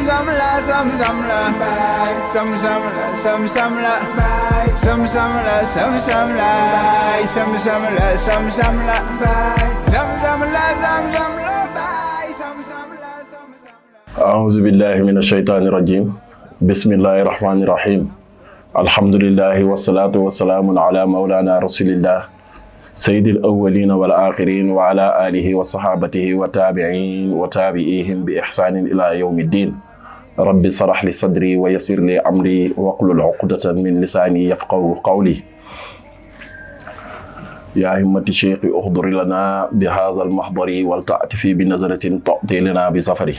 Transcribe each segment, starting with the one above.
sam la sam sam la sam sam la sam sam la sam sam la sam sam la sam sam la sam sam la sam sam la sam sam la sam sam la sam sam la a'udhu billahi minash shaitanir rajim bismillahir rahmanir rahim alhamdulillahi wassalatu wassalamu ala maulana rasulillah sayyidil awwalin wal akhirin wa ala alihi wa sahabatihi wa tabi'in wa tabi'ihim bi ihsanin ila yawmiddin rabbi sarah li sadri wa yassir li amri wahlul 'uqdatan min lisani yafqahu qawli ya himmati shaykhi uhduri lana bi hadha al mahdari wal ta'tifi bi nazratin tu'ti lana bi safari.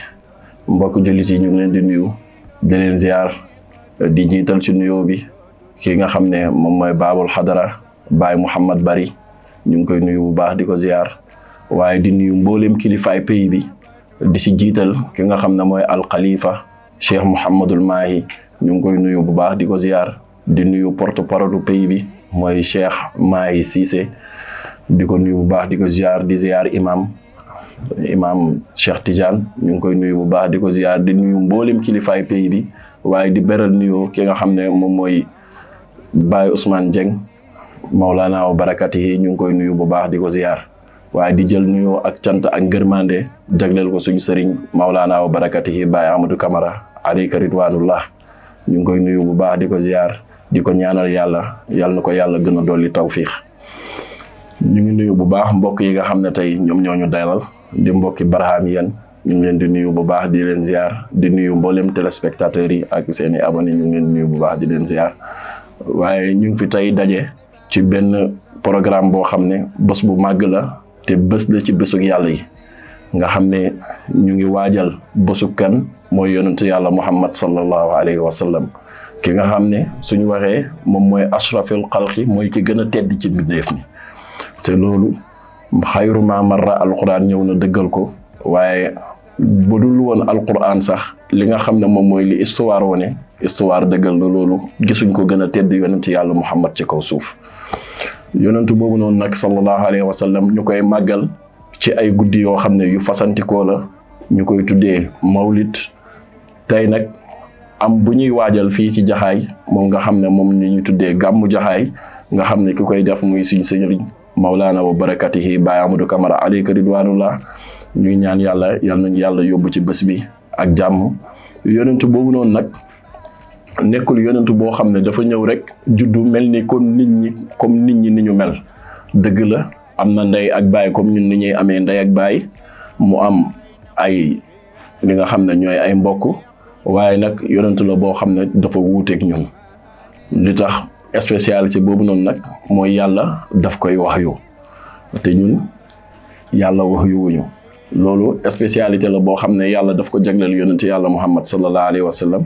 Mbokk jullit yi ñu ngi leen di nuyu di leen ziar di jiital ci nuyoo bi ki nga xam ne moom mooy baabul xadara Baay Mouhamad Bari ñu ngi koy nuyu bu baax di ko ziar waaye di nuyu mboolem kilifaay pays bi di si jiital ki nga xam ne mooy alxalifa Cheikh Mouhamadul Mahi ñu ngi koy nuyu bu baax di ko ziar di nuyu porte parole pays bi mooy Cheikh Mahi Cissé di ko nuyu bu baax di ko ziar di ziar imam Cheikh Tidiane ñu ngi koy nuyu bu baax di ko ziar di nuyu mboolem kilifaay pays bi waaye di beral nuyu ki nga xam ne moom mooy Baye Ousmane Dieng Maulana wa barakatihi ñu ngi koy nuyu bu baax di ko ziar waaye di jël nuyoo ak cant ak ngërmande jagleel ko suñu sëriñ Maulana wa barakatihi Baye Amadou Camara alayka ridwanullah ñu ngi koy nuyu bu baax di ko ziar di ko ñaanal yàlla na ko yàlla gën a dolli tawfiix. ñu ngi nuyu bu baax mbokk yi nga xam ne tey ñoom ñoo ñu dalal di mbokki Barhamiennes ñu ngi leen di nuyu bu baax di leen ziar di nuyu mboolem téléspectateurs yi ak seeni abonnés ñu ngi leen nuyu bu baax di leen ziar waaye ñu ngi fi tey daje ci benn programme boo xam ne bés bu màgg la te bés la ci bésug yàlla yi nga xam ne ñu ngi waajal bésug kan mooy yonent yàlla Muhammad sallallahu alayhi wa sallam ki nga xam ne suñu waxee moom mooy ashrafil xalqi mooy ki gën a tedd ci mbindeef mi te loolu xayru ma marra alquran ñëw na dëggal ko waaye bu dul woon alquran sax li nga xam ne moom mooy li histoire wone histoire dëggal na loolu gisuñ ko gën a tedd yonent yàlla Muhammad ci kaw suuf yonentu boobu noonu nag sallallahu alayhi wa sallam ñu koy màggal ci ay guddi yoo xam ne yu fasantikoo la ñu koy tuddee mawlid tey nag am bu ñuy waajal fii ci jaxaay moom nga xam ne moom ni ñuy tuddee gàmmu jaxaay nga xam ne ki koy def muy suñ sëriñ Mawlana wa barakatihi Baye Amadou Camara alayka ridwanullah ñuy ñaan yàlla nañu yàlla yóbbu ci bés bi ak jàmm. yonentu boobu noonu nag nekkul yonentu boo xam ne dafa ñëw rek juddu mel ni comme nit ñi ni ñu mel dëgg la am na ndey ak baay comme ñun ni ñuy amee ndey ak baay mu am ay li nga xam ne ñooy ay mbokk waaye nag yonentu la boo xam ne dafa wuuteeg ñun li tax spécialité boobu noonu nag mooy yàlla daf koy wax yu te ñun yàlla wax yu wuñu loolu spécialité la boo xam ne yàlla daf ko jagleel yonent yàlla Muhammad sallallahu alayhi wa sallam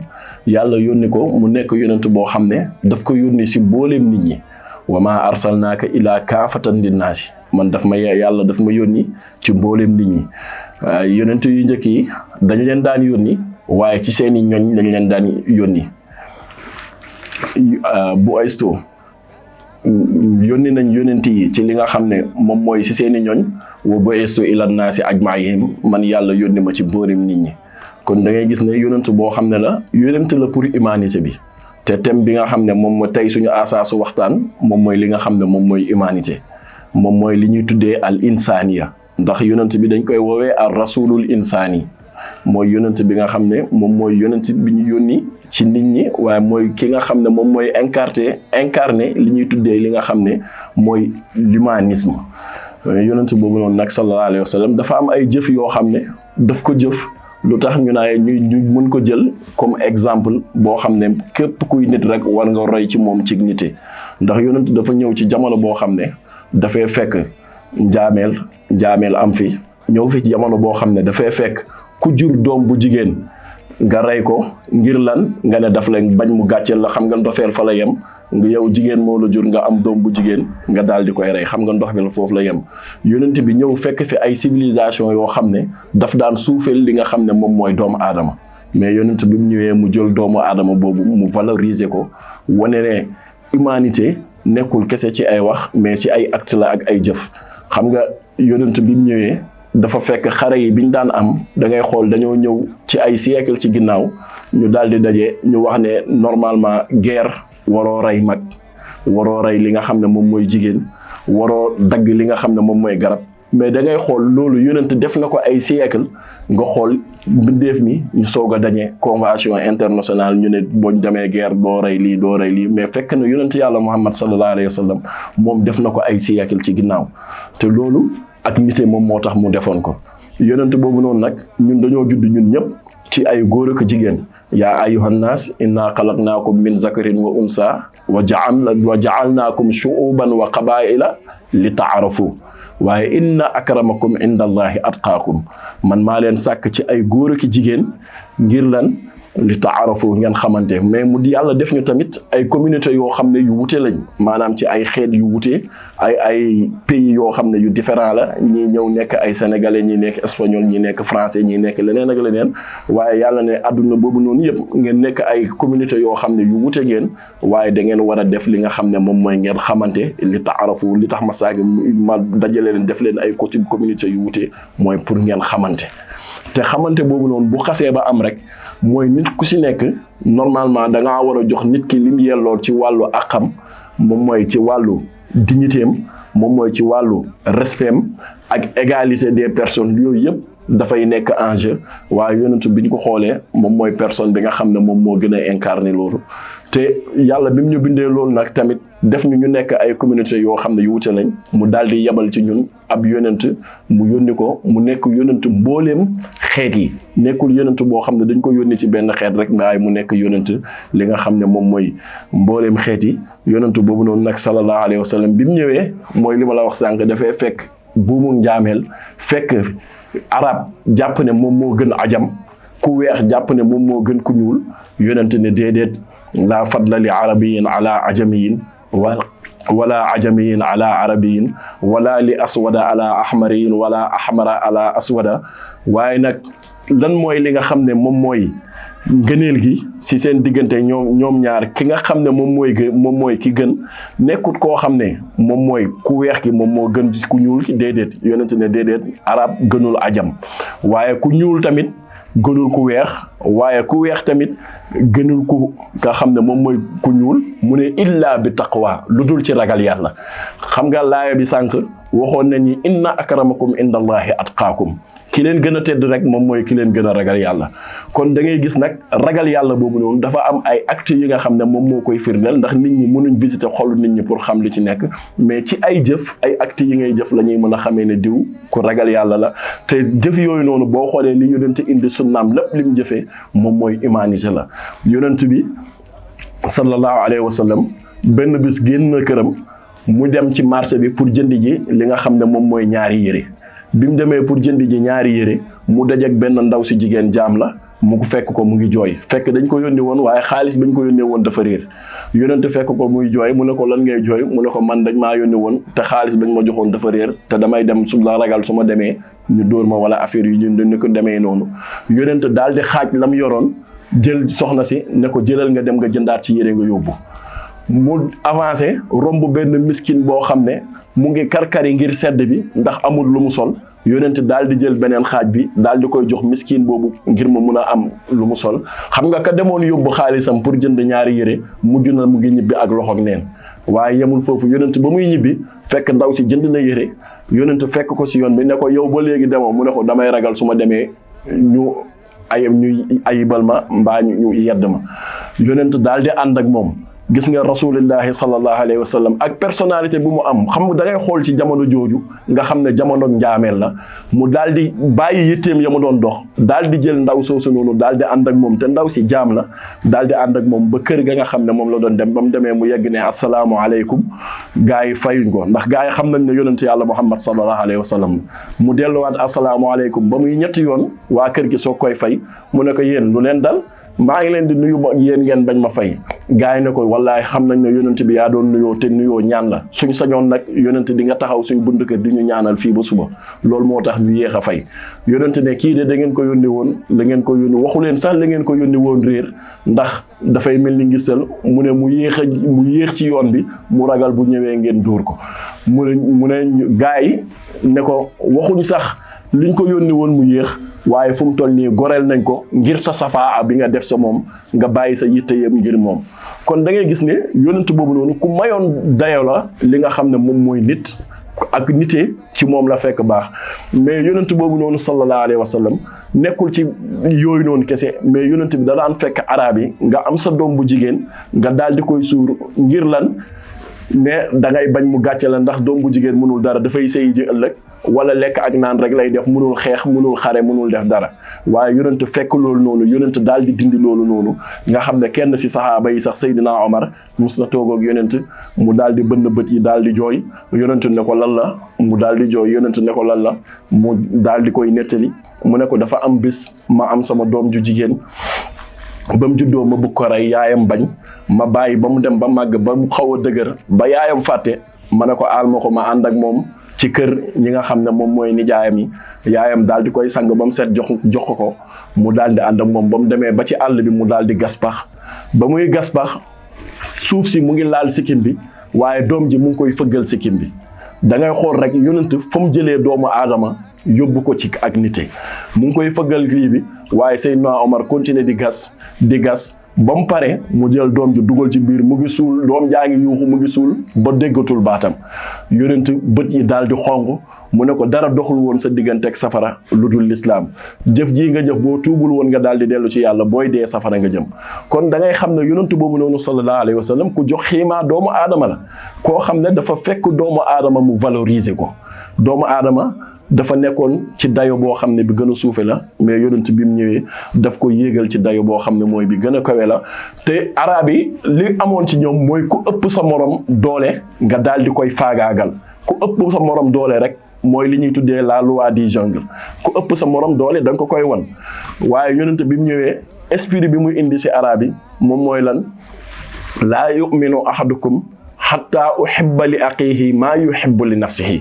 yàlla yónni ko mu nekk yonent boo xam ne daf ko yónni si booleem nit ñi wa ma arsalnaaka ilaa kaafatan linnaasi man yàlla daf ma yónni ci mbooleem nit ñi yonent yu njëkk yi dañ leen daan yónni waaye ci seeni ñoñ dañ leen daan yónni bu aysto yónni nañ yónent yi ci li nga xam ne moom mooy si seeni ñoñ wa bu aysto ilan naasi ajmaihim man yàlla yónni ma ci mbooleem nit ñi kon da ngay gis ne yonent boo xam ne la yonent la pour humanité bi te thème bi nga xam ne moom mooy tey suñu asaasu waxtaan moom mooy li nga xam ne moom mooy humanité moom mooy li ñuy tuddee al insaniya ndax yonent bi dañ koy woowee ar rasulul insani mooy yonent bi nga xam ne moom mooy yonent bi ñu yónni ci nit ñi waaye mooy ki nga xam ne moom mooy incarné li ñuy tuddee li nga xam ne mooy l'humanisme yonent boobu noonu nag sallallahu alayhi wa sallam dafa am ay jëf yoo xam ne daf ko jëf lu tax ñu mën ko jël comme exemple boo xam ne képp kuy nit rek war nga roy ci moom ci nite ndax yonent dafa ñëw ci jamono boo xam ne dafay fekk njaameel am fi ñëw fi ci jamono boo xam ne dafay fekk ku jur doom bu jigéen nga rey ko ngir lan nga ne daf leen bañ mu gàcceel la xam nga ndofeel fa la yem nga yow jigéen moo la jur nga am doom bu jigéen nga daal di koy rey xam nga ndox bi la foofu la yem yonent bi ñëw fekk fi ay civilisation yoo xam ne daf daan suufeel li nga xam ne moom mooy doomu aadama mais yonent bi mu ñëwee mu jël doomu aadama boobu mu valoriser ko wane ne humanité nekkul kese ci ay wax mais ci ay acte la ak ay jëf xam nga yonent bi mu ñëwee dafa fekk xare yi biñ daan am da ngay xool dañoo ñëw ci ay siècle ci ginnaaw ñu daal di daje ñu wax ne normalement guerre waroo rey mag waroo rey li nga xam ne moom mooy jigéen waroo dagg li nga xam ne moom mooy garab mais da ngay xool loolu yonent def na ko ay siècle nga xool mbindeef mi ñu soog a dañee convention internationale ñu ne booñ demee guerre doo rey lii mais fekk na yonent yàlla Muhammad sallallahu alayhi wa sallam moom def na ko ay siècle ci ginnaaw te loolu ak nite moom moo tax mu defoon ko yonent boobu noonu nag ñun dañoo judd ñun ñëpp ci ay góor ak jigéen yaa ayyuhan naas inna xalaqnaakum min zakarin wa unsa wa ja'alnaakum shu'uban wa qabaa'ila li ta'arafu waaye inna akramakum inda allahi atqaakum man maa leen sàkk ci ay góor ak jigéen ngir lan li taarafu ngeen xamante mais mu yàlla def ñu tamit ay communauté yoo xam ne yu wute lañ maanaam ci ay xeet yu wute ay pays yoo xam ne yu différent la ñii ñëw nekk ay sénégalais ñi nekk espagnol ñi nekk français ñi nekk leneen ak leneen waaye yàlla ne àdduna boobu noonu yëpp ngeen nekk ay communauté yoo xam ne yu wute ngeen waaye da ngeen war a def li nga xam ne moom mooy ngeen xamante li taarafu li tax ma saagi ma dajale leen def leen ay communauté yu wute mooy pour ngeen xamante te xamante boobu noonu bu xasee ba am rek mooy nit ku si nekk normalement da ngaa war a jox nit ki lim yellool ci wàllu àqam moom mooy ci wàllu dignitéem moom mooy ci wàllu respectam ak égalité des personnes yooyu yëpp dafay nekk enjeu waaye yonent bi ñu ko xoolee moom mooy personne bi nga xam ne moom moo gën a incarné loolu te yàlla bi mu ñu bindee loolu nag tamit def ñu nekk ay communauté yoo xam ne yu wute lañ mu daal di yebal ci ñun ab yonent mu yónni ko mu nekk yonent mbooleem xeet yi nekkul yonent boo xam ne dañ ko yónni ci benn xeet rek waaye mu nekk yonent li nga xam ne moom mooy mbooleem xeet yi yonent boobu noonu nag sallallahu alayhi wa sallam bi mu ñëwee mooy li ma la wax sànq dafay fekk buumu njaameel fekk arab jàpp ne moom moo gën ajam ku weex jàpp ne moom moo gën ku ñuul yonent ne déedéet laa fadla li arabiyin ala ajamiyin wala ajamiyin ala arabiyin wala li aswada ala ahmariyin wala ahmara ala aswada waaye nag lan mooy li nga xam ne moom mooy ngëneel gi si seen diggante ñoom ñaar ki nga xam ne moom mooy ki gën nekkut koo xam ne moom mooy ku weex ki moom moo gën ku ñuul ki déedéet yonent ne déedéet arab gënul ajam waaye ku ñuul tamit gënul ku weex waaye ku weex tamit gënul ku nga xam ne moom mooy ku ñuul mu ne illa bi taqwa lu dul ci ragal yàlla xam nga laaya bi sànq waxoon nañ ni inna akramakum indallahi atqaakum ki leen gën a tedd rek moom mooy ki leen gën a ragal yàlla kon da ngay gis nag ragal yàlla boobu noonu dafa am ay actes yi nga xam ne moom moo koy firndeel ndax nit ñi mënuñ visiter xolu nit ñi pour xam li ci nekk mais ci ay jëf ay actes yi ngay jëf la ñuy mën a xamee ne diw ku ragal yàlla la te jëf yooyu noonu boo xoolee li yonent indi sunnaam lépp li mu jëfee moom mooy humanité la yonent bi sallallahu alayhi wa sallam benn bis génn na këram mu dem ci marché bi pour jënd ji li nga xam ne moom mooy ñaari yére bi mu demee pour jënd ji ñaari yére mu dajeek benn ndaw si jigéen jaam la mu fekk ko mu ngi jooy fekk dañ ko yónni woon waaye xaalis bañ ko yónnee woon dafa réer yónnente fekk ko muy jooy mu ne ko lan ngay jooy mu ne ko man dañ maa yónni woon te xaalis bañ ma joxoon dafa réer te damay dem su la ragal su ma demee ñu dóor ma wala affaire yu ñu ne ko demee noonu yónnente daal di xaaj lam yoroon jël soxna si ne ko jëlal nga dem nga jëndaat ci yére nga yóbbu mu avancé romb benn miskin boo xam ne mu ngi karkari ngir sedd bi ndax amul lu mu sol yonent daal di jël beneen xaaj bi daal di koy jox miskin boobu ngir mu mun a am lu mu sol xam nga ka demoon yóbbu xaalisam pour jënd ñaari yére mujj na mu ngi ñibbi ak loxoog neen waaye yemul foofu yonent ba muy ñibbi fekk ndaw si jënd na yére yonent fekk ko si yoon bi ne ko yow ba léegi demoo mu ne ko damay ragal su ma demee ñu ayibal ma mbaa ñu yedd ma yonent daal di ànd ak moom gis nga rasulillahi sallallahu alayhi wa sallam ak personnalité bu mu am xam nga da ngay xool ci jamono jooju nga xam ne jamono njaameel la mu daal di bàyyi yitteem ya mu doon dox daal di jël ndaw soosu noonu daal di ànd ak moom te ndaw si jaam la daal di ànd ak moom ba kër ga nga xam ne moom la doon dem ba mu demee mu yegg ne asalaamu aleykum gaa yi fayuñ ko ndax gaa yi xam nañ ne yonent yàlla muhammad sallallahu alayhi wa sallam mu delluwaat asalaamu aleykum ba muy ñetti yoon waa kër gi soo koy fay mu ne ko yéen lu leen dal maa ngi leen di nuyu yéen ngeen bañ ma fay gars yi ne ko wallaay xam nañ ne yonent bi yaa doon nuyoo te nuyoo ñaan la suñ sañoon nag yonent di nga taxaw suñ bunt kër di ñu ñaanal fii ba suba loolu moo tax ñu yéex a fay yonent ne kii de da ngeen ko yónni woon la ngeen ko yónni waxu leen sax la ngeen ko yónni woon réer ndax dafay mel ni ngistal mu ne mu yéex ci yoon bi mu ragal bu ñëwee ngeen dóor ko mu ne gars yi ne ko waxuñ sax liñ ko yónni woon mu yéex waaye fu mu toll nii goreel nañ ko ngir sa safaa bi nga def sa moom nga bàyyi sa yitte yëpp ngir moom. kon da ngay gis ne yonent boobu noonu ku mayoon dayo la li nga xam ne moom mooy nit ak nite ci moom la fekk baax. mais yonent boobu noonu sallallahu alayhi wa sallam nekkul ci yooyu noonu kese mais yonent bi da daan fekk arab yi nga am sa doom bu jigéen nga daal di koy suur ngir lan ne da ngay bañ mu gàcce la ndax doom bu jigéen mënul dara dafay sëy ji ëllëg wala lekk ak naan rek lay def mënul xeex mënul xare mënul def dara. waaye yonent fekk loolu noonu yonent daal di dindi loolu noonu nga xam ne kenn si saxaaba yi sax Seydina Omar mus na toog ak yonent mu daal di bënn bët yi daal di jooy yonent ne ko lan la mu daal di jooy yonent ne ko lan la mu daal di koy nettali mu ne ko dafa am bis ma am sama doom ju jigéen ba mu juddoo ma bëgg ko rey yaayam bañ ma bàyyi ba mu dem ba màgg ba mu xaw a dëgër ba yaayam fàtte ma ne ko aal ma ko ma ànd ak moom ci kër ñi nga xam ne moom mooy nijaayam yi yaayam daal di koy sang ba mu set jox ko mu daal di ànd ak moom ba mu demee ba ci àll bi mu daal di gas pax ba muy gas pax suuf si mu ngi laal sikkim bi waaye doom ji mu ngi koy fëggal sikkim bi da ngay xool rek yonent fa mu jëlee doomu aadama yóbbu ko ci ak nite mu ngi koy fëggal kii bi waaye Seydina Omar continuer di gas ba mu pare mu jël doom ji dugal ci biir mu ngi suul doom jaa ngi yuuxu mu ngi suul ba déggatul baatam yonent bët yi daal di xonq mu ne ko dara doxul woon sa diggante ak safara lu dul lislaam jëf jii nga jëf boo tuubul woon nga daal di dellu ci yàlla booy dee safara nga jëm. kon da ngay xam ne yonent boobu noonu sallallahu alayhi wa sallam ku jox xiimaa doomu aadama la koo xam ne dafa fekk doomu aadama mu valoriser ko doomu aadama dafa nekkoon ci dayo boo xam ne bi gën a suufe la mais yonent bi mu ñëwee daf ko yéegal ci dayo boo xam ne mooy bi gën a kawe la. te arab yi li amoon ci ñoom mooy ku ëpp sa morom doole nga daal di koy faagaagal ku ëpp sa morom doole rek mooy li ñuy tuddee la loi du jungle ku ëpp sa morom doole da nga ko koy wan. waaye yonent bi mu ñëwee esprit bi muy indi si arab yi moom mooy lan laa yu'minu ahadukum hatta uhibba li aqihi maa yuhibbu li nafsihi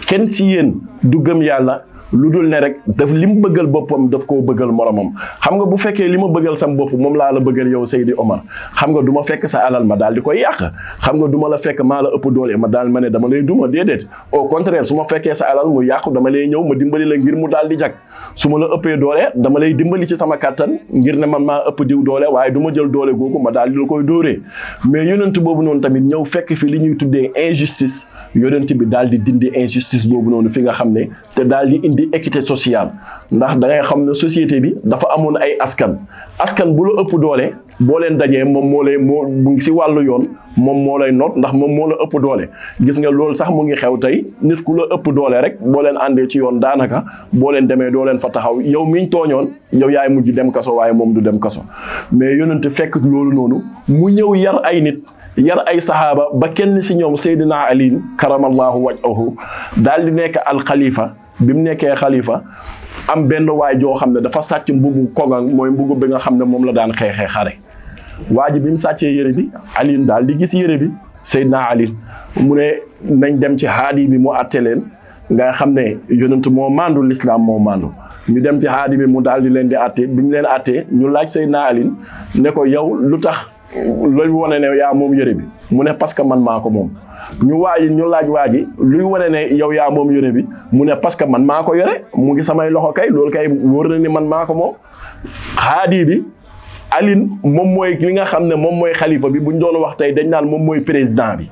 kenn si yéen du gëm yàlla lu dul ne rek daf li mu bëggal boppam daf koo bëggal moromam. xam nga bu fekkee li ma bëggal sam bopp moom laa la bëggal yow Seydi Omar xam nga du ma fekk sa alal ma daal di koy yàq xam nga du ma la fekk maa la ëpp doole ma daal ma ne dama lay duma déedéet au contraire su ma fekkee sa alal mu yàqu dama lay ñëw ma dimbali la ngir mu daal di jag su ma la ëppee doole dama lay dimbali ci sama kàttan ngir ne man maa ëpp diw doole waaye du ma jël doole googu ma daal di la koy dóoree. mais yonent boobu noonu tamit ñëw fekk fi li ñuy tuddee injustice yonent bi daal di dindi injustice boobu noonu fi nga xam ne te daal di indi équité sociale ndax da ngay xam ne société bi dafa amoon ay askan bu la ëpp doole boo leen dajee moom moo ngi si wàllu yoon moom moo lay noot ndax moom moo la ëpp doole. gis nga loolu sax mu ngi xew tey nit ku la ëpp doole rek boo leen àndee ci yoon daanaka boo leen demee doo leen fa taxaw yow miñ tooñoon yow yaay mujj dem kaso waaye moom du dem kaso. mais yonent fekk loolu noonu mu ñëw yar ay nit yar ay saxaaba ba kenn si ñoom Seydina Ali karamallahu wajhahu daal di nekk al xalifa. bi mu nekkee xalifa am benn waay joo xam ne dafa sàcc mbubu koŋŋ mooy mbubu bi nga xam ne moom la daan xeexee xare waa ji bi mu sàccee yére bi Ali daal di gis yére bi Seydina Ali mu ne nañ dem ci haadi bi mu àtte leen nga xam ne yonent moo mandu l'islam moo mandu ñu dem ci haadi bi mu daal di leen di àtte bi ñu leen àttee ñu laaj Seydina Ali ne ko yow lu tax loolu wane ne yaa moom yére bi mu ne parce que man maa ko moom. ñu laaj waaji luy wane ne yow yaa moom yére bi mu ne parce que man maa ko yore mu ngi samay loxo kay loolu kay wóor na ni man maa ko moom. haadi bi Alioune moom mooy li nga xam ne moom mooy xalifa bi buñ doon wax tey dañ naan moom mooy président bi.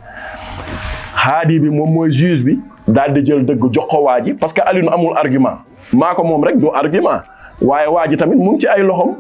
haadi bi moom mooy juge bi daal di jël dëgg jox ko waaji parce que Alioune amul argument maa ko moom rek du argument waaye waaji tamit mu ngi ci ay loxom.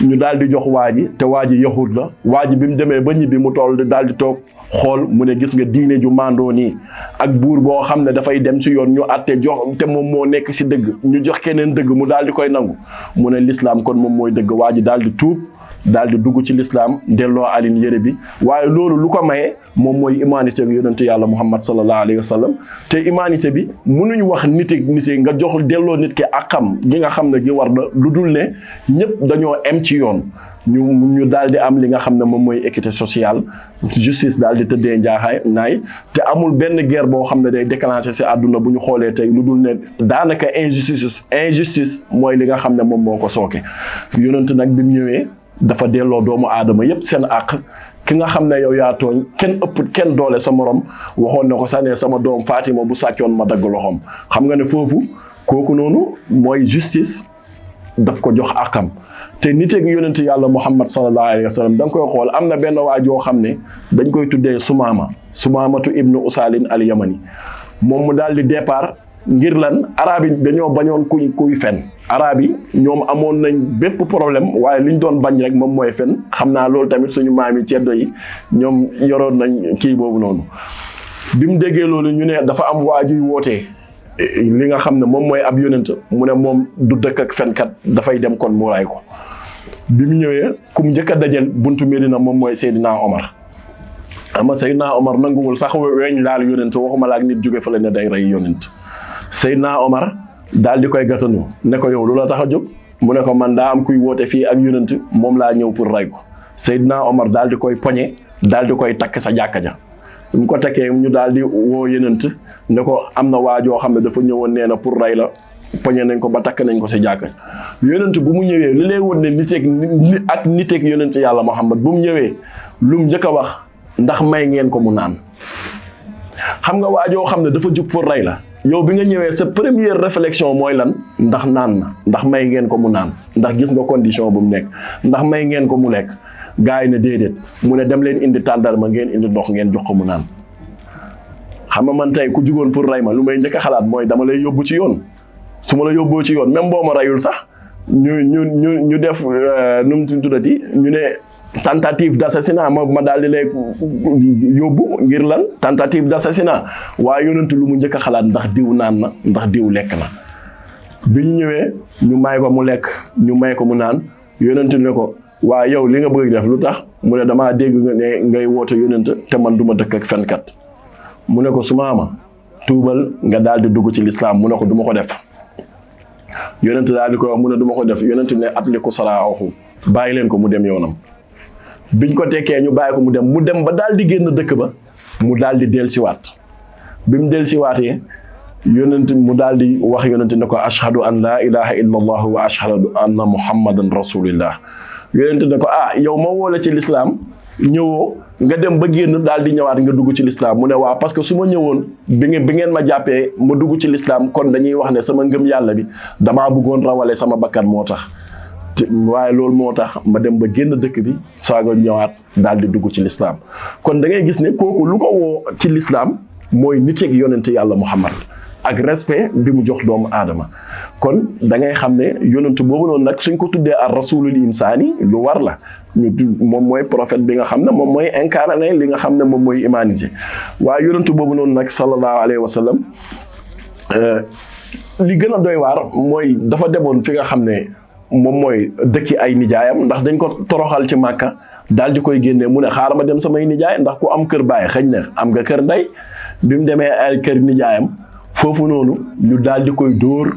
ñu daal di jox waa ji te waa ji yaxut la waa ji bi mu demee ba ñibbi mu toll daal di toog xool mu ne gis nga diine ju mandoo nii ak buur boo xam ne dafay dem ci yoon ñu àtte jox te moom moo nekk ci dëgg ñu jox keneen dëgg mu daal di koy nangu mu ne l'islam kon moom mooy dëgg waa ji daal di tuub daal di dugg ci l'islam delloo Alioune yére bi waaye loolu lu ko maye moom mooy humanité bi yonente yàlla Muhammad sallallahu alayhi wa sallam te humanité bi mënuñ wax nite nga jox delloo nit ki ak xam gi nga xam ne gi war na lu dul ne ñëpp dañoo em ci yoon ñu daal di am li nga xam ne moom mooy équité sociale justice daal di tëddee njaaxaay naay te amul benn guerre boo xam ne day déclenché ci àdduna bu ñu xoolee tey lu dul ne daanaka injustice mooy li nga xam ne moom moo ko sooke yonente nag bi mu ñëwee dafa delloo doomu aadama yépp seen àq ki nga xam ne yow yaa tooñ kenn doole sa morom waxoon na ko sax ne sama doom Fatima bu sàccoon ma dagg loxoom xam nga ne foofu kooku noonu mooy justice daf ko jox akam. te niteeg yonent yàlla Muhammad sallallahu alayhi wa sallam da nga koy xool am na benn waa joo xam ne dañ koy tuddee Sumaamatu ibnu Usaalin al Yamani moom mu daal di départ ngir lan arab yi dañoo bañoon kuy fen. arab yi ñoom amoon nañ bépp problème waaye liñ doon bañ rek moom mooy fen xam naa loolu tamit suñu maam yi ceddo yi ñoom yoroon nañ kii boobu noonu. bi mu déggee loolu ñu ne dafa am waajuy wootee li nga xam ne moom mooy ab yonent mu ne moom du dëkk ak fenkat dafay dem kon mu ray ko. bi mu ñëwee ku mu njëkk a dajal buntu Medina moom mooy Seydina Omar ama Seydina Omar nanguwul sax weñ laal yonent waxuma la ak nit jóge fa la ne day rey yonent. Seydina Omar daal di koy gatanu ne ko yow lu la tax a jóg mu ne ko man daa am kuy woote fii ak yonent moom laa ñëw pour rey ko. Seydina Omar daal di koy poñe daal di koy takk sa jàkka ja. mu ko takkee ñu daal di woo yonent ne ko am na waajoo xam ne dafa ñëwoon nee na pour rey la poñe nañ ko ba takk nañ ko si jàkka yonent bu mu ñëwee li lay won ne niteeg yonent yàlla Muhammad bu mu ñëwee lu mu njëkk a wax ndax may ngeen ko mu naan. xam nga waajoo xam ne dafa jug pour rey la yow bi nga ñëwee sa première réflexion mooy lan ndax naan na ndax may ngeen ko mu naan ndax gis nga condition bu mu nekk ndax may ngeen ko mu lekk. gaa yi ne déedéet mu ne dem leen indi tàndarma ngeen indi ndox ngeen jox ko mu naan. xam nga man tey ku jugoon pour rey ma lu may njëkk a xalaat mooy dama lay yóbbu ci yoon su ma la yóbboo ci yoon même boo ma reyul sax ñu def nu mu tuddati ñu ne tentative d'assassinat ma daal di lay yóbbu ngir lan tentative d'assassinat waaye yonent lu mu njëkk a xalaat ndax diw naan na ndax diw lekk na. bi ñu ñëwee ñu may ko mu lekk ñu may ko mu naan yonent ne ko. waa yow li nga bëgg def lu tax mu ne damaa dégg nga ne ngay woote yonent te man du ma dëkk ak fenkat mu ne ko Sumaama tuubal nga daal di dugg ci lislaam mu ne ko du ma ko def yonent daal di ko wax mu ne du ma ko def yonent ne atliku saraahu bàyyi leen ko mu dem yoonam. biñ ko tekkee ñu bàyyi ko mu dem ba daal di génn dëkk ba mu daal di dellusiwaat bi mu dellusiwaatee yonent mu daal di wax yonent ne ko ashhadu an laa ilaha illa allah wa ashhadu anna muhammadan rasulillah. yonent ne ko yow ma woo ci lislaam ñëwoo nga dem ba génn daal di ñëwaat nga dugg ci lislaam mu ne waaw parce que su ma ñëwoon bi ngeen ma jàppee ma dugg ci lislaam kon dañuy wax ne sama ngëm yàlla bi damaa bëggoon rawale sama bakkan moo tax waaye loolu moo tax ma dem ba génn dëkk bi saaga ñëwaat daal di dugg ci lislaam kon da ngay gis ne kooku lu ko woo ci lislaam mooy niteeg yonent yàlla Muhammad ak respect bi mu jox doomu aadama kon da ngay xam ne yonent boobu noonu nag suñ ko tuddee ar rasulul insaani lu war la moom mooy prophète bi nga xam ne moom mooy incarné li nga xam ne moom mooy humanité waaye yonent boobu noonu nag sallallahu alayhi wa sallam li gën a doy waar mooy dafa demoon fi nga xam ne moom mooy dëkki ay nijaayam ndax dañ ko toroxal ci Màkka daal di koy génnee mu ne xaaral ma dem samay nijaay ndax ku am kër baay xëy na am nga kër ndey bi mu demee ay kër nijaayam foofu noonu ñu daal di koy dóor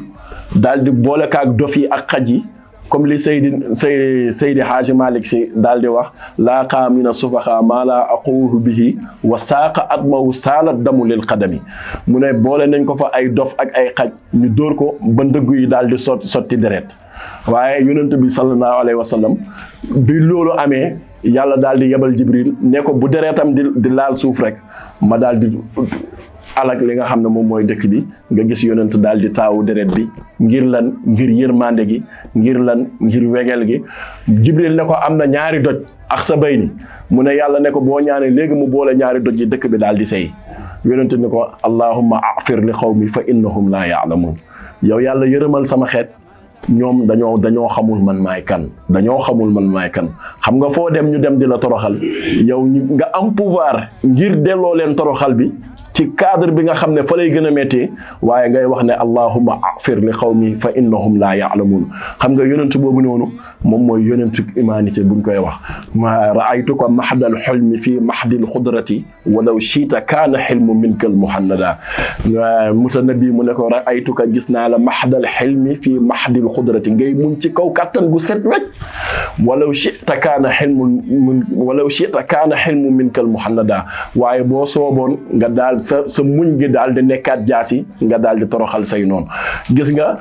daal di boole kaak dof yi ak xaj yi comme li Seydi Haaji Malick Si daal di wax laaqa mina sufaxa maa laa aqulu bihi wa saaqa atmahu saalat damu lil qadami mu ne boole nañ ko fa ay dof ak ay xaj ñu dóor ko ba ndëggu yi daal di sotti deret waaye yonent bi sallallahu alayhi wa sallam bi loolu amee yàlla daal di yebal Jibril ne ko bu deretam di laal suuf rek ma daal di alak li nga xam ne moom mooy dëkk bi nga gis yonent daal di taawu deret bi ngir lan ngir yërmande gi ngir lan ngir wegel gi Jibril ne ko am na ñaari doj ak sa bay ni mu ne yàlla ne ko boo ñaanee léegi mu boole ñaari doj yi dëkk bi daal di sey yonent ne ko allahumma afir li qawmi fa innahum laa ya'lamun yow yàlla yërëmal sama xeet ñoom dañoo xamul man maay kan xam nga foo dem ñu dem di la toroxal yow nga am pouvoir ngir delloo leen toroxal bi ci cadre bi nga xam ne fa lay gën a méttee waaye ngay wax ne allahumma afir li qawmi fa innahum laa ya'lamun xam nga yonent boobu noonu moom mooy yonentu humanité buñ koy wax ma ra'aytuka mahdal hulmi fi mahdil xudrati walaw shiita kaana xilmu minkal muhannada mutanabi mu ne ko ra'aytuka gis naa la mahdal xilmi fi mahdil xudrati ngay muñ ci kaw kàttan gu set wecc walaw shiita kaana xilmu minkal muhannada waaye boo sooboon nga daal sa muñ gi daal di nekkaat jaasi nga daal di toroxal say noonu gis nga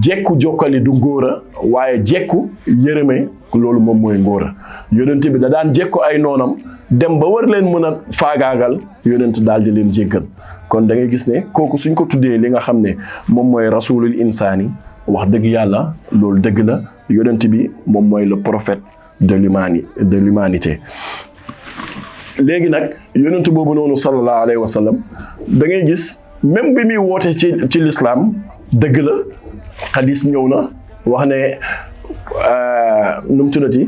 jekku jokkali du ngóora waaye jekku yërëme loolu moom mooy ngóora. yonent bi da daan jekku ay noonam dem ba war leen mën a faagaagal yonent daal di leen jéggal. kon da ngay gis ne kooku suñ ko tuddee li nga xam ne moom mooy rasulul insaani wax dëgg yàlla loolu dëgg la. yonent bi moom mooy le prophète de l'humanité. léegi nag yonent boobu noonu sallallahu alayhi wa sallam da ngay gis même bi muy woote ci l'islam dëgg la xadis ñëw na wax ne nu mu tuddati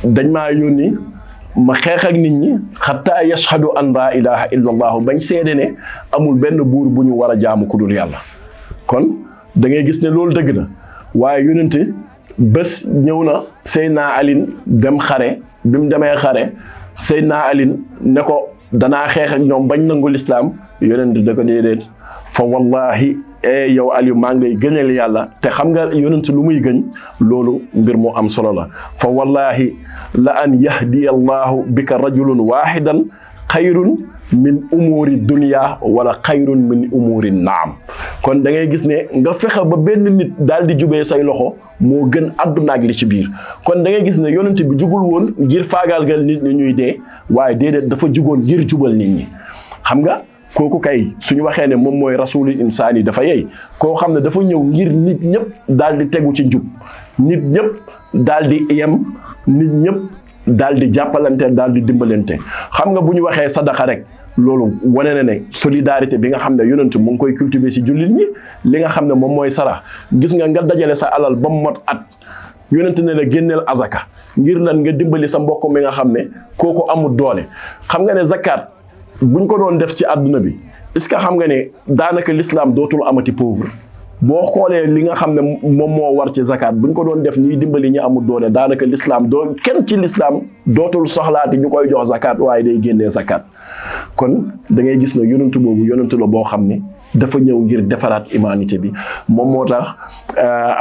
dañ maa yónni ma xeex ak nit ñi xataa yashhadu an laa ilaha illa allahu bañ seede ne amul benn buur bu ñu war a jaamu ku dul yàlla. kon da ngay gis ne loolu dëgg la waaye yonent bés ñëw na Seydina Ali dem xare bi mu demee xare Seydina Ali ne ko danaa xeex ak ñoom bañ nangu lislaam yonent da ko déedéet fa wallahi yow Aliou maa ngi lay gëñal yàlla te xam nga yonent lu muy gëñ loolu mbir mu am solo la fa wallahi la an yahdiya allahu bika rajulun wahidan xayrun min umuri dunya wala xayrun min umuri naam. kon da ngay gis ne nga fexe ba benn nit daal di jubee say loxo moo gën àdduna ak li ci biir. kon da ngay gis ne yonent bi jugul woon ngir faagaalgal nit ñi ñuy dee waaye déedéet dafa jugoon ngir jubal nit ñi. xam nga kooku kay suñu waxee ne moom mooy rasulul insaani dafa yey koo xam ne dafa ñëw ngir nit ñëpp daal di tegu ci njub nit ñëpp daal di yem nit ñëpp daal di jàppalante daal di dimbalante. xam nga bu ñu waxee sadaqa rek loolu wane na ne solidarité bi nga xam ne yonent mu ngi koy cultiver ci jullit ñi li nga xam ne moom mooy sarax gis nga dajale sa alal ba mu mot at yonent ne la génneel azaka ngir lan nga dimbali sa mbokk mi nga xam ne kooku amul doole. xam nga ne zakat buñ ko doon def ci àdduna bi est-ce que xam nga ne daanaka l'islam dootul amati pauvre. boo xoolee li nga xam ne moom moo war ci zakat buñ ko doon def ñuy dimbali ñi amul doole daanaka l'islam kenn ci l'islam dootul soxlaati ñu koy jox zakat waaye day génnee zakat. kon da ngay gis ne yonentu boobu yonentu la boo xam ne dafa ñëw ngir defaraat humanité bi moom moo tax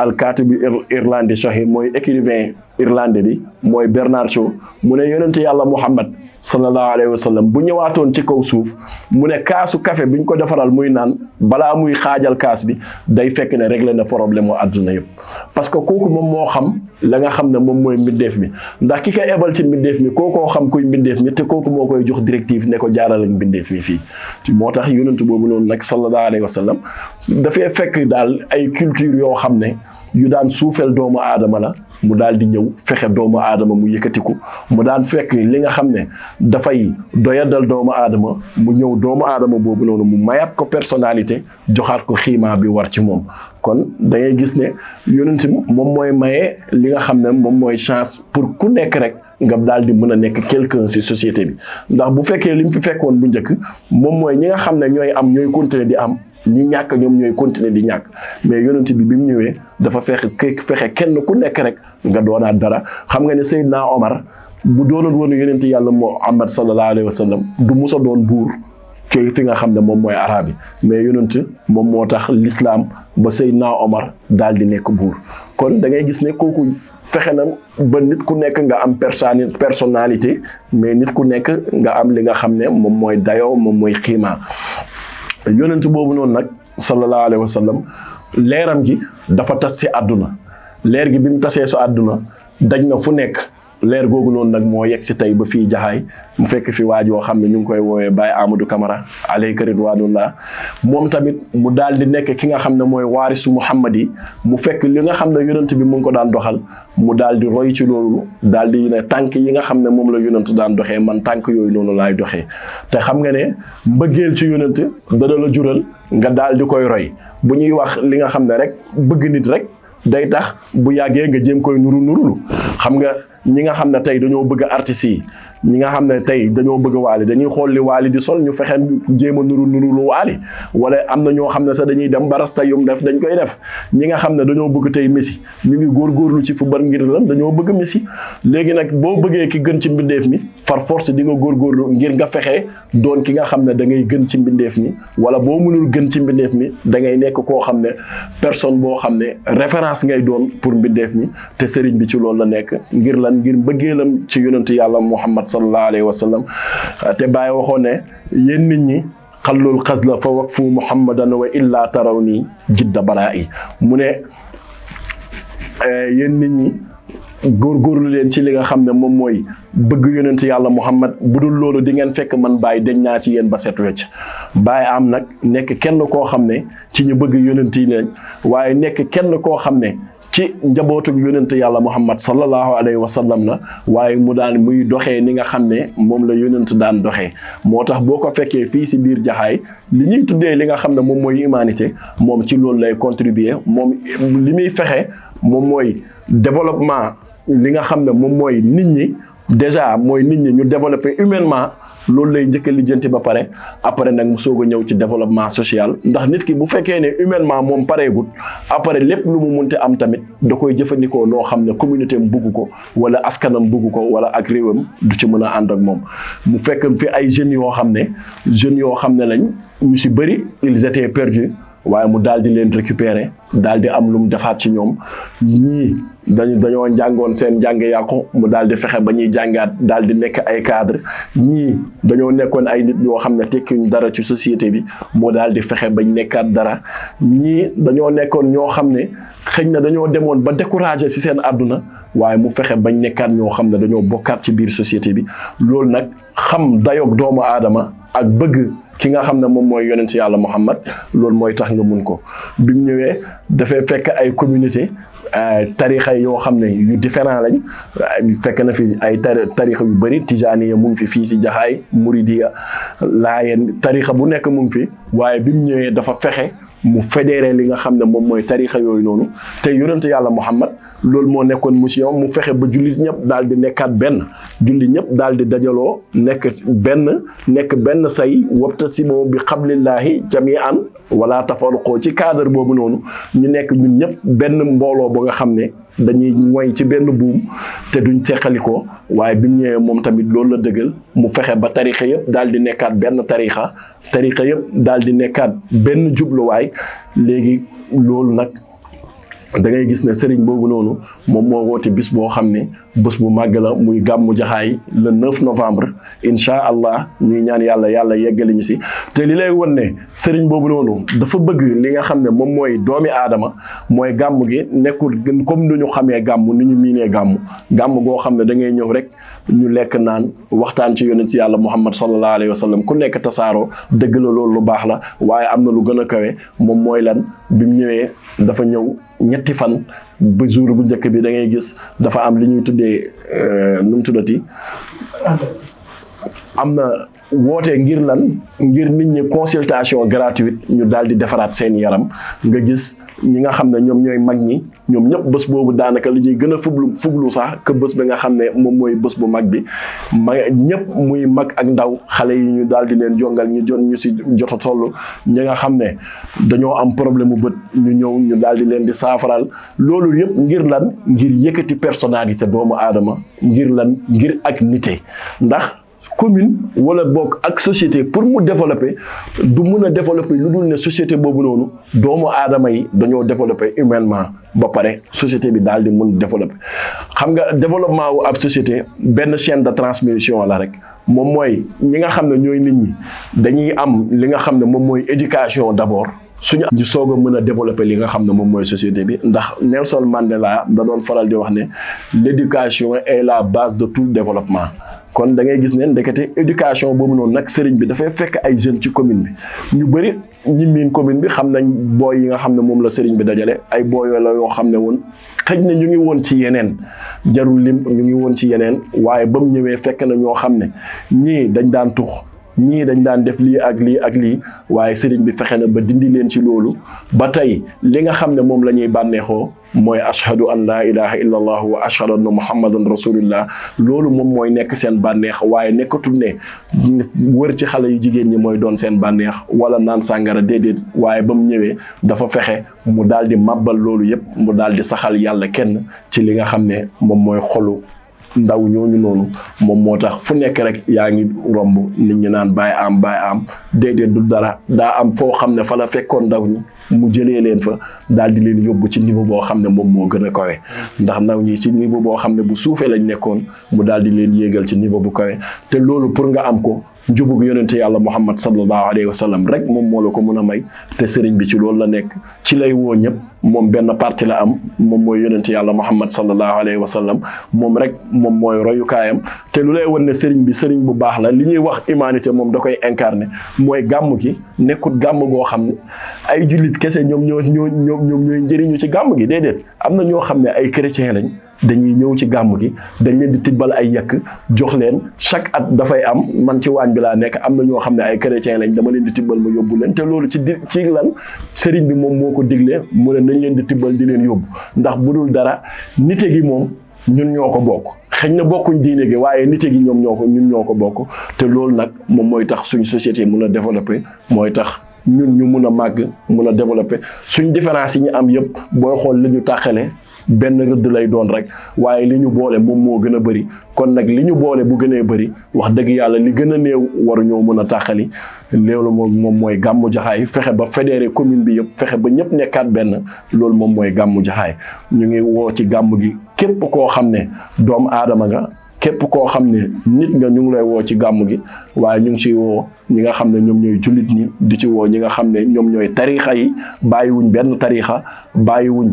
alkaatib irlandais shahir mooy écrivain irlandais bi mooy Bernard Shaw mu ne yonentu yàlla Muhammad sallallahu alayhi wa sallam bu ñëwaatoon ci kaw suuf mu ne kaasu café biñ ko defaral muy naan balaa muy xaajal kaas bi day fekk ne réglé na problème mu àdduna yëpp. parce que kooku moom moo xam la nga xam ne moom mooy mbindeef mi ndax ki koy ebal ci mbindeef mi kookoo xam kuy mbindeef mi te kooku moo koy jox directive ne ko jaaral ak mbindeef mi fii. moo tax yonentu boobu noonu nag sallallahu alayhi wa sallam dafay fekk daal ay culture yoo xam ne yu daan suufeel doomu aadama la mu daal di ñëw fexe doomu aadama mu yëkkatiku mu daan fekk li nga xam ne dafay doyadal doomu aadama mu ñëw doomu aadama boobu noonu mu mayaat ko personnalité joxaat ko xiima bi war ci moom. kon da ngay gis ne yonent moom mooy maye li nga xam ne moom mooy chance pour ku nekk rek nga daal di mën a nekk quelqu'un ci société bi ndax bu fekkee li mu fi fekkoon bu njëkk moom mooy ñi nga xam ne ñooy am ñooy continuer di am. ñi ñàkk ñoom ñooy continuer di ñàkk mais yonent bi mu ñëwee dafa fexe kenn ku nekk rek nga doonaat dara. xam nga ne Seydina Omar bu doonoon woon yonent yàlla Muhammad sallallahu alayhi wa sallam du musa doon buur ci fi nga xam ne moom mooy arabe yi mais yonent moom moo tax l'islam ba Seydina Omar daal di nekk buur. kon da ngay gis ne kooku fexe na ba nit ku nekk nga am personnalité mais nit ku nekk nga am li nga xam ne moom mooy dayoo moom mooy xiima. yonent boobu noonu nag sallallahu alayhi wa sallam leeram gi dafa tas ci àdduna leer gi bi mu tasee su àdduna daj na fu nekk leer googu noonu nag moo yegg si tey ba fii jaxaay mu fekk fi waaj yoo xam ne ñu ngi koy woowee Baye Amadou Camara alayka ridwanullah moom tamit mu daal di nekk ki nga xam ne mooy waarisu Muhammad yi mu fekk li nga xam ne yonent bi mu ngi ko daan doxal mu daal di roy ci loolu daal di ne tànk yi nga xam ne moom la yonent daan doxee man tànk yooyu noonu laay doxee. te xam nga ne mbëggeel ci yonent dana la jural nga daal di koy roy bu ñuy wax li nga xam ne rek bëgg nit rek day tax bu yàggee nga jéem koy nurulu xam nga ñi nga xam ne tey dañoo bëgg artistes yi ñi nga xam ne tey dañoo bëgg waali dañuy xool li waali di sol ñu fexe jéem a nuru lu waali wala am na ñoo xam ne sax dañuy dem barasta yum def dañ koy def ñi nga xam ne dañoo bëgg tey Messi ñu ngi góorgóorlu ci football ngir lan dañoo bëgg Messi léegi nag boo bëggee ki gën ci mbindeef mi par force di nga góorgóorlu ngir nga fexe doon ki nga xam ne da ngay gën ci mbindeef mi wala boo mënul gën ci mbindeef mi da ngay nekk koo xam ne personne boo xam ne référence ngay doon pour mbindeef mi te sëriñ bi ci loolu la nekk ngir lan ngir mbëggeelam ci yonent yàlla Muhammad sallallahu alayhi wa sallam te Baye waxoon ne yéen nit ñi xallul xasla fa waqfu muhammadan wa illa taraw nii jidda balaa yi mu ne yéen nit ñi góorgóorlu leen ci li nga xam ne moom mooy bëgg yonent yàlla Muhammad bu dul loolu di ngeen fekk man Baye dañ naa ci yéen ba set wecc Baye am nag nekk kenn koo xam ne ci ñu bëgg yonent yi lañ waaye nekk kenn koo xam ne ci njabootu yonent yàlla Muhammad sallallahu alayhi wa sallam la waaye mu daan muy doxee ni nga xam ne moom la yonent daan doxee moo tax boo ko fekkee fii si biir Jaxaay li ñuy tuddee li nga xam ne moom mooy humanité moom ci loolu lay contribuer moom li muy fexe moom mooy développement li nga xam ne moom mooy nit ñi déjà mooy nit ñi ñu développer humainement loolu lay njëkk a lijjanti ba pare après nag mu soog a ñëw ci développement social ndax nit ki bu fekkee ne humainement moom pareegut après lépp lu mu munte am tamit da koy jëfandikoo loo xam ne communauté am bugg ko wala askanam bugg ko wala ak réewam du ci mën a ànd ak moom mu fekk fi ay jeunes yoo xam ne lañ ñu si bëri ils étaient perdus waaye mu daal di leen récupérer daal di am lu mu defaat ci ñoom ñii dañoo njàngoon seen njàng yàqu mu daal di fexe ba ñuy jàngaat daal di nekk ay cadre ñii dañoo nekkoon ay nit yoo xam ne tekkiwuñ dara ci société bi moo daal di fexe bañ nekkaat dara ñii dañoo nekkoon ñoo xam ne xëy na dañoo demoon ba découragé ci seen àdduna waaye mu fexe bañ nekkaat ñoo xam ne dañoo bokkaat ci biir société bi loolu nag xam dayoog doomu aadama ak bëgg ki nga xam ne moom mooy yonent yàlla Muhammad loolu mooy tax nga mun ko bi mu ñëwee dafay fekk ay communauté tarixa yoo xam ne yu différent lañ fekk na fi ay tarixa yu bëri tijaaniya mu ngi fi fii si Jaxaay muridiya laayeen tarixa bu nekk mu ngi fi waaye bi mu ñëwee dafa fexe mu fédéré li nga xam ne moom mooy tarixa yooyu noonu te yonent yàlla Muhammad loolu moo nekkoon mission mu fexe ba jullit ñëpp daal di nekkaat benn jullit ñëpp daal di dajaloo nekk benn say wabtasimu bi xablillahi jami'an wala tafarruqoo ci cadre boobu noonu ñu nekk ñun ñëpp benn mbooloo ba nga xam ne dañuy moy ci benn buum te duñ teqalikoo waaye bi mu ñëwee moom tamit loolu la dëggal mu fexe ba tarixa yëpp daal di nekkaat benn tarixa yëpp daal di nekkaat benn jubluwaay léegi loolu nag da ngay gis ne sëriñ boobu noonu moom moo woote bis boo xam ne bés bu màgg la muy gàmmu Jaxaay le 9 novembre incha allah ñuy ñaan yàlla yeggali ñu si te li lay won ne sëriñ boobu noonu dafa bëgg li nga xam ne moom mooy doomi aadama mooy gàmm gi nekkul comme ni ñu xamee gàmm ni ñu miinee gàmm goo xam ne da ngay ñëw rek ñu lekk naan waxtaan ci yonent si yàlla Muhammad sallallahu alayhi wa sallam ku nekk tasaaroo dëgg la loolu lu baax la waaye am na lu gën a kawe moom mooy lan bi mu ñëwee dafa ñëw ñetti fan ba jour bu njëkk bi da ngay gis dafa am li ñuy tuddee nu mu tuddati am na woote ngir lan ngir nit ñi consultation gratuite ñu daal di defaraat seen yaram nga gis ñi nga xam ne ñoom ñooy mag ñi ñoom ñëpp bés boobu daanaka li ñuy gën a fuglu sax que bés bi nga xam ne moom mooy bés bu mag bi ñëpp muy mag ak ndaw xale yi ñu daal di leen jongal ñu si jot a toll ñi nga xam ne dañoo am problème mu bët ñu ñëw ñu daal di leen di saafaral loolu yëpp ngir lan ngir yëkkati personnalité doomu aadama ngir lan ngir ak nite ndax commune wala bokk ak société pour mu développer du mun a développer lu dul ne société boobu noonu doomu aadama yi dañoo développer humainement ba pare société bi daal di mun développer xam nga développement wu ab société benn chaîne de transmission la rek moom mooy ñi nga xam ne ñooy nit ñi dañuy am li nga xam ne moom mooy éducation d'abord suñu ñu soog a mën a développer li nga xam ne moom mooy société bi ndax Nelson Mandela da doon faral di wax ne l'éducation est la base de tout développement kon da ngay gis ne ndekete éducation boobu noonu nag sëriñ bi dafay fekk ay jeunes ci commune bi ñu bëri ñi miin commune bi xam nañ booy yi nga xam ne moom la sëriñ bi dajale ay booy la yoo xam ne woon xëj na ñu ngi woon ci yeneen jarul lim ñu ngi woon ci yeneen waaye ba mu ñëwee fekk na ñoo xam ne ñii dañ daan tux ñii dañ daan def lii ak lii waaye sëriñ bi fexe na ba dindi leen ci loolu ba tey li nga xam ne moom la ñuy bànneexoo mooy ashhadu an laa ilaha illa allah wa ashhadu anna muhammadan rasulullah loolu moom mooy nekk seen bànneex waaye nekkatul ne wër ci xale yu jigéen ñi mooy doon seen bànneex wala naan sàngara déedéet waaye ba mu ñëwee dafa fexe mu daal di màbbal loolu yëpp mu daal di saxal yàlla kenn ci li nga xam ne moom mooy xolu ndaw ñooñu noonu moom moo tax fu nekk rek yaa ngi romb nit ñi naan baay am déedéet du dara daa am foo xam ne fa la fekkoon ndaw ñi mu jëlee leen fa daal di leen yóbbu ci niveau boo xam ne moom moo gën a kawe ndax ndaw ñi ci niveau boo xam ne bu suufee lañ nekkoon mu daal di leen yéegal ci niveau bu kawe te loolu pour nga am ko njubug yonente yàlla Muhammad sallallahu alayhi wa sallam rek moom moo la ko mun a may te sëriñ bi ci loolu la nekk ci lay woo ñëpp moom benn parti la am moom mooy yonente yàlla Muhammad sallallahu alayhi wa sallam moom rek moom mooy royukaayam te lu lay won ne sëriñ bi sëriñ bu baax la li ñuy wax humanité moom da koy incarné mooy gàmm gi nekkut gàmm goo xam ne ay jullit kese ñoom ñooy njëriñu ci gàmm gi déedéet am na ñoo xam ne ay chrétien lañ dañuy ñëw ci gàmm gi dañ leen di tibbal ay yàq jox leen chaque at dafay am man ci waañ bi laa nekk am na ñoo xam ne ay chrétien lañ dama leen di tibbal ma yóbbu leen te loolu ci lan sëriñ bi moom moo ko diglee mu ne nañ leen di tibbal di leen yóbbu ndax bu dul dara nite gi moom ñun ñoo ko bokk xëy na bokkuñ diine gi waaye nite gi ñun ñoo ko bokk te loolu nag moom mooy tax suñ société mun a développer mooy tax ñun ñu mun a màgg mun a développer suñ différence yi ñu am yëpp booy xool li ñu tàqale benn rëdd lay doon rek waaye li ñu boole moom moo gën a bëri kon nag li ñu boole bu gënee bëri wax dëgg yàlla li gën a néew waruñoo mën a tàqali loolu moom mooy gàmmu jaxaay fexe ba fédéré commune bi yëpp fexe ba ñëpp nekkaat benn loolu moom mooy gàmmu jaxaay ñu ngi woo ci gàmmu gi képp koo xam ne doomu aadama nga képp koo xam ne nit nga ñu ngi lay woo ci gàmmu gi waaye ñu ngi ciy woo ñi nga xam ne ñoom ñooy jullit ñi di ci woo ñi nga xam ne ñoom ñooy tariixa yi bàyyiwuñ benn tariixa bàyyiwuñ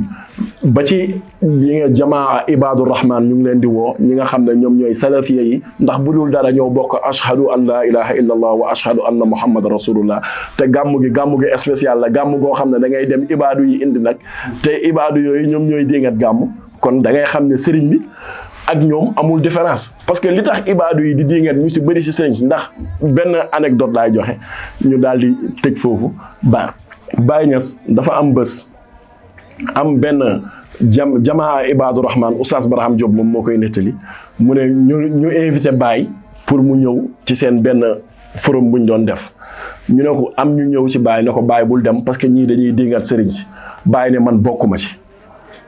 ba ci ñi nga jamaa ibaadu rahman ñu ngi leen di woo ñi nga xam ne ñoom ñooy salafiya yi ndax bu dul dara ñoo bokk ashhadu an la ilaha illa allah wa ashhadu anna muhammad rasulullah te gàmmu gi spécial la gàmm goo xam ne da ngay dem ibaadu yi indi nag te ibaadu yooyu ñoom ñooy déngat gàmm kon da ngay xam ne sëriñ bi ak ñoom amul différence parce que li tax ibaadu yi di dingat ñu si bëri si sëriñ si ndax benn anecdote laay joxe ñu daal di tëj foofu Baye Niass dafa am bés am benn jamaa ibaadu rahman Oustaz Barham Diop moom moo koy nettali mu ne ñu invité Baye pour mu ñëw ci seen benn forum buñ doon def ñu ne ko am ñu ñëw ci Baye ne ko Baye bul dem parce que ñii dañuy dingat sëriñ si Baye ne man bokkuma ci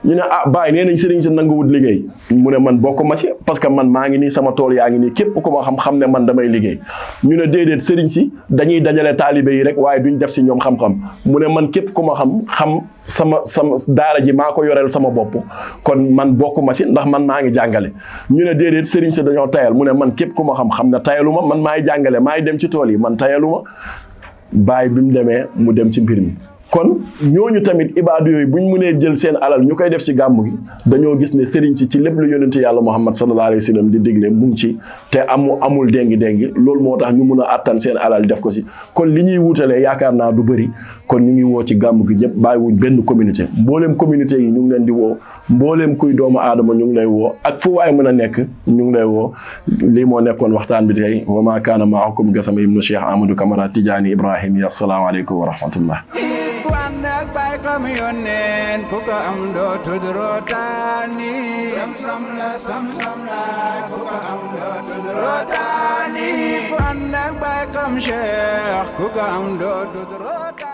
ñu ne Baye nee nañ sëriñ si nanguwut liggéey mu ne man bokkuma ci parce que man maa ngi nii sama tool yaa ngi nii képp ku ma xam ne man damay liggéey ñu ne déedéet sëriñ si dañuy dajale taalibe yi rek waaye duñ def si ñoom xam-xam mu ne man képp ku ma xam sama daara ji maa ko yoreel sama bopp kon man bokkuma ci ndax man maa ngi jàngale ñu ne déedéet sëriñ si dañoo tayal mu ne man képp ku ma xam ne tayaluma man maay jàngale maay dem ci tool yi man tayaluma Baye bi mu demee mu dem ci mbir mi kon ñooñu tamit ibaadu yooyu buñ mënee jël seen alal ñu koy def ci gàmmu gi dañoo gis ne sëriñ si ci lépp lu yonente yàlla Muhammad sallallahu alayhi wa sallam di digle mu ngi ci te amul déngi loolu moo tax ñu mun a attan seen alal def ko ci kon li ñuy wutalee yaakaar naa du bëri kon ñu ngi woo ci gàmmu gi ñëpp bàyyiwuñ benn communauté mbooleem communauté yi ñu ngi leen di woo mbooleem kuy doomu aadama ñu ngi lay woo ak fu waay mën a nekk ñu ngi lay woo lii moo nekkoon waxtaan bi tey wa maa kaana maakum Gassama ibnu Cheikh Amadou Camara Tidiane Ibrahim yi assalaamu aleykum wa rahmatullah Wandak bay kam yonen ku ko am do tudrotani sam la ku ko am do tudrotani wandak bay kam Cheikh ku ko am do tudrotani